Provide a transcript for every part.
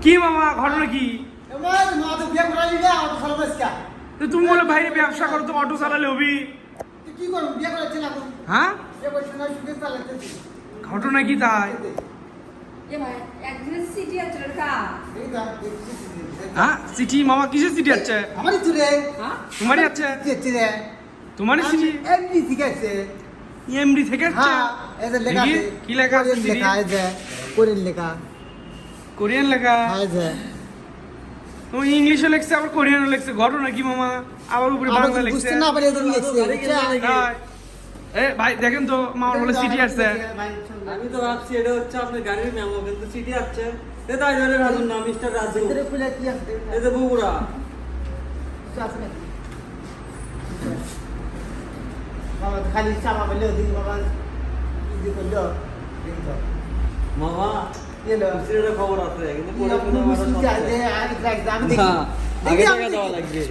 কি মামা ঘটনা কি? তুমি বলে ভাই ব্যবসা করো তো অটো চালালে হবি। হ্যাঁ ঘটনা কি তাই? হ্যাঁ সিটি মামা কিসের সিটি আছে? তোমারই আছে? তোমারই সিটি এমডি থেকে আছে? কি লেখা আছে? কোরিয়ান লেখা। তুমি ইংলিশে লেখছে আবার কোরিয়ানও লেখছে, ঘটনা কি মামা? আবার উপরে বাংলা লেখছে। এ ভাই দেখেন তো মামার বলে সিটি আসছে। আমি তো ভাবছি এটা হচ্ছে আপনার গাড়ির মেমো, কিন্তু সিটি আসছে। এ তাই ধরে রাজুর নাম মিস্টার রাজু। এই যে বগুড়া। খালি চাপা বললে ওদিন বাবা ইজি করলো মামা সিটির খবর আছে, কিন্তু পরে আগে টাকা দেওয়া লাগবে।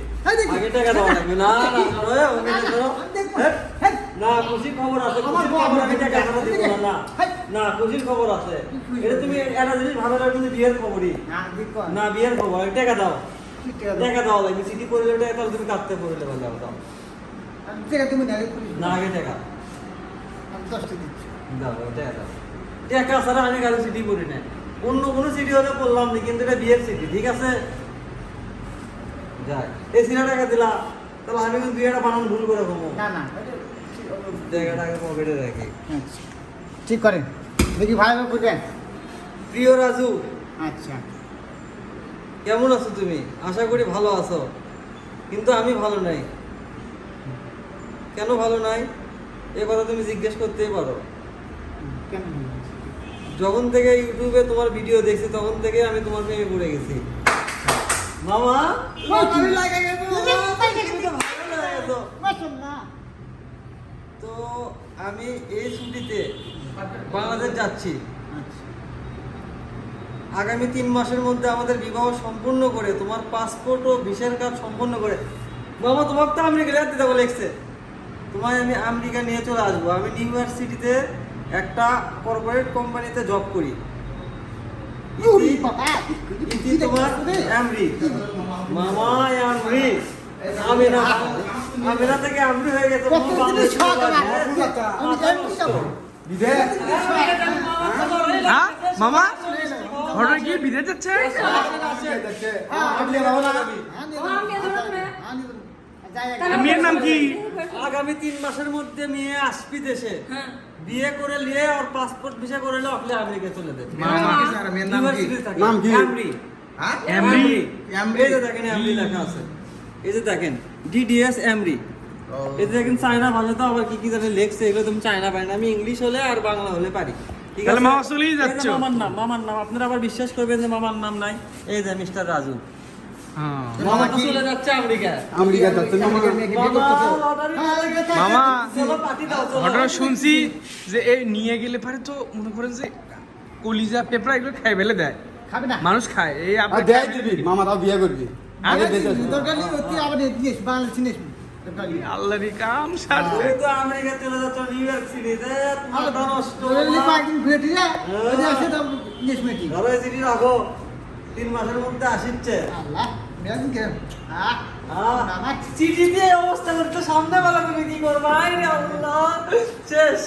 আগে টাকা দেওয়া লাগবে না না খুশির খবর আছে, খুশির খবর আমি টাকা ছাড়া দিব না। না খুশির খবর আছে, এটা তুমি একটা জিনিস ভালো লাগবে যে বিয়ের খবরই না, বিয়ের খবর। টাকা দাও, টাকা দেওয়া লাগবে। সিটি পড়লে তাহলে তুমি কাটতে পড়লে ভালো দাও না, আগে টাকা দাও, টাকা দাও। টাকা ছাড়া আমি গাড়ি সিটি পড়ি না, অন্য কোনো সিটি হলে বললাম না, কিন্তু এটা বিয়ের সিটি, ঠিক আছে? যাই এই সিটি টাকা দিলা, তাহলে আমি কিন্তু বিয়েটা বানান ভুল করে ঘুমো না টাকাটাকে পকেটে রাখি। ঠিক করেন দেখি ভাই বুঝবেন। প্রিয় রাজু, আচ্ছা কেমন আছো তুমি? আশা করি ভালো আছো, কিন্তু আমি ভালো নাই। কেন ভালো নাই এ কথা তুমি জিজ্ঞেস করতেই পারো। কেন যখন থেকে ইউটিউবে তোমার ভিডিও দেখছি তখন থেকে আমি তোমার প্রেমে পড়ে গেছি মামা। তো আমি এই ছুটিতে বাংলাদেশ যাচ্ছি। আগামী 3 মাসের মধ্যে আমাদের বিবাহ সম্পূর্ণ করে তোমার পাসপোর্ট ও ভিসার কাজ সম্পূর্ণ করে মামা তোমাকে তো আমেরিকা যেতে দেবো লেগছে, তোমায় আমি আমেরিকা নিয়ে চলে আসবো। আমি নিউ ইয়র্ক সিটিতে একটা কর্পোরেট কোম্পানিতে জব করি। তোমার আমরি মামা, আমরি আমিনা থেকে আমরি হয়ে গেছে। হ্যাঁ মামা ঘটনা কি? বিদেশ যাচ্ছে? মেয়ের নাম কি? আগামী 3 মাসের মধ্যে মেয়ে আসবি দেশে, বিয়ে করে নিয়ে আর পাসপোর্ট ভিসা করে নিয়ে আপনি আমেরিকা চলে যাবে। নাম কি? আমরি। এমডি এই যে দেখেন আমরি লেখা আছে, এই যে দেখেন ডিডিএস আমরি। এই যে দেখেন চায়না ভাষা তো আবার কি কি জানে লেখছে, এগুলো তুমি চায়না পারি না, আমি ইংলিশ হলে আর বাংলা হলে পারি। ঠিক আছে, মামা চলেই যাচ্ছ? মামার নাম আপনারা আবার বিশ্বাস করবেন যে মামার নাম নাই। এই যে মিস্টার রাজু, হ্যাঁ মামা তো চলে যাচ্ছে আমেরিকা। মামা চলো পার্টি দাও, চলো। ঘটনা শুনছি যে এই নিয়ে গেলে পারে তো মনে করেন যে কলিজা পেঁপড়া এগুলো খাই ফেলে দেয়, খাবে না মানুষ খায়। এই আপনার দেয় দিবি মামা, তাও বিয়ে করবি। দরকার নেই অতি আবার দিস বাংলা চিনিস আল্লাহরই কাম সারছে। তুমি তো আমেরিকা চলে যাচ্ছ, নিউ ইয়র্ক সিটিতে। মাথা নষ্ট। ঘুরে ওই যে আসে তো ইংলিশ মিটিং ধরো এই সিটি রাখো, 3 মাসের মধ্যে আসিচ্ছে। আল্লাহ মেয়াদিন কে মামা চিঠি দিয়ে এই অবস্থা করতে সামনে বেলা তুমি কি করবা? আরে আল্লাহ, শেষ।